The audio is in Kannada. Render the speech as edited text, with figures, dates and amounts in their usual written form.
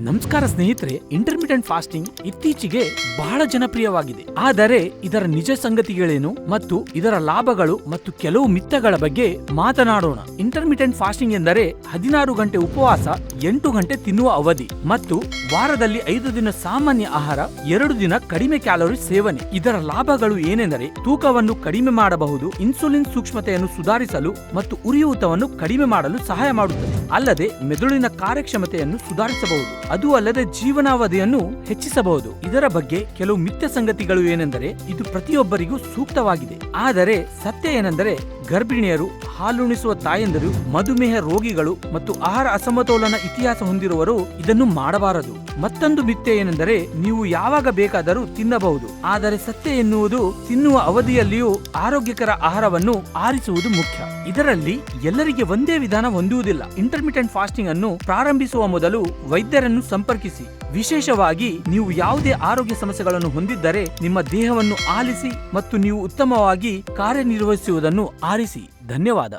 ನಮಸ್ಕಾರ ಸ್ನೇಹಿತರೆ, ಇಂಟರ್ಮಿಟೆಂಟ್ ಫಾಸ್ಟಿಂಗ್ ಇತ್ತೀಚೆಗೆ ಬಹಳ ಜನಪ್ರಿಯವಾಗಿದೆ. ಆದರೆ ಇದರ ನಿಜ ಸಂಗತಿಗಳೇನು ಮತ್ತು ಇದರ ಲಾಭಗಳು ಮತ್ತು ಕೆಲವು ಮಿಥ್ಯಗಳ ಬಗ್ಗೆ ಮಾತನಾಡೋಣ. ಇಂಟರ್ಮಿಟೆಂಟ್ ಫಾಸ್ಟಿಂಗ್ ಎಂದರೆ 16 ಗಂಟೆ ಉಪವಾಸ, 8 ಗಂಟೆ ತಿನ್ನುವ ಅವಧಿ ಮತ್ತು ವಾರದಲ್ಲಿ 5 ದಿನ ಸಾಮಾನ್ಯ ಆಹಾರ, 2 ದಿನ ಕಡಿಮೆ ಕ್ಯಾಲೋರಿ ಸೇವನೆ. ಇದರ ಲಾಭಗಳು ಏನೆಂದರೆ ತೂಕವನ್ನು ಕಡಿಮೆ ಮಾಡಬಹುದು, ಇನ್ಸುಲಿನ್ ಸೂಕ್ಷ್ಮತೆಯನ್ನು ಸುಧಾರಿಸಲು ಮತ್ತು ಉರಿಯೂತವನ್ನು ಕಡಿಮೆ ಮಾಡಲು ಸಹಾಯ ಮಾಡುತ್ತದೆ. ಅಲ್ಲದೆ ಮೆದುಳಿನ ಕಾರ್ಯಕ್ಷಮತೆಯನ್ನು ಸುಧಾರಿಸಬಹುದು. ಅದು ಅಲ್ಲದೆ ಜೀವನಾವಧಿಯನ್ನು ಹೆಚ್ಚಿಸಬಹುದು. ಇದರ ಬಗ್ಗೆ ಕೆಲವು ಮಿಥ್ಯ ಸಂಗತಿಗಳು ಏನೆಂದರೆ ಇದು ಪ್ರತಿಯೊಬ್ಬರಿಗೂ ಸೂಕ್ತವಾಗಿದೆ. ಆದರೆ ಸತ್ಯ ಏನೆಂದರೆ ಗರ್ಭಿಣಿಯರು, ಹಾಲುಣಿಸುವ ತಾಯಂದಿರು, ಮಧುಮೇಹ ರೋಗಿಗಳು ಮತ್ತು ಆಹಾರ ಅಸಮತೋಲನ ಇತಿಹಾಸ ಹೊಂದಿರುವವರು ಇದನ್ನು ಮಾಡಬಾರದು. ಮತ್ತೊಂದು ಮಿಥ್ಯ ಏನೆಂದರೆ ನೀವು ಯಾವಾಗ ಬೇಕಾದರೂ ತಿನ್ನಬಹುದು. ಆದರೆ ಸತ್ಯ ಎನ್ನುವುದು ತಿನ್ನುವ ಅವಧಿಯಲ್ಲಿಯೂ ಆರೋಗ್ಯಕರ ಆಹಾರವನ್ನು ಆರಿಸುವುದು ಮುಖ್ಯ. ಇದರಲ್ಲಿ ಎಲ್ಲರಿಗೆ ಒಂದೇ ವಿಧಾನ ಹೊಂದುವುದಿಲ್ಲ. ಇಂಟರ್ಮಿಟೆಂಟ್ ಫಾಸ್ಟಿಂಗ್ ಅನ್ನು ಪ್ರಾರಂಭಿಸುವ ಮೊದಲು ವೈದ್ಯರನ್ನು ಸಂಪರ್ಕಿಸಿ. ವಿಶೇಷವಾಗಿ ನೀವು ಯಾವುದೇ ಆರೋಗ್ಯ ಸಮಸ್ಯೆಗಳನ್ನು ಹೊಂದಿದ್ದರೆ ನಿಮ್ಮ ದೇಹವನ್ನು ಆಲಿಸಿ ಮತ್ತು ನೀವು ಉತ್ತಮವಾಗಿ ಕಾರ್ಯನಿರ್ವಹಿಸುವುದನ್ನು ಆರಿಸಿ. ಧನ್ಯವಾದ.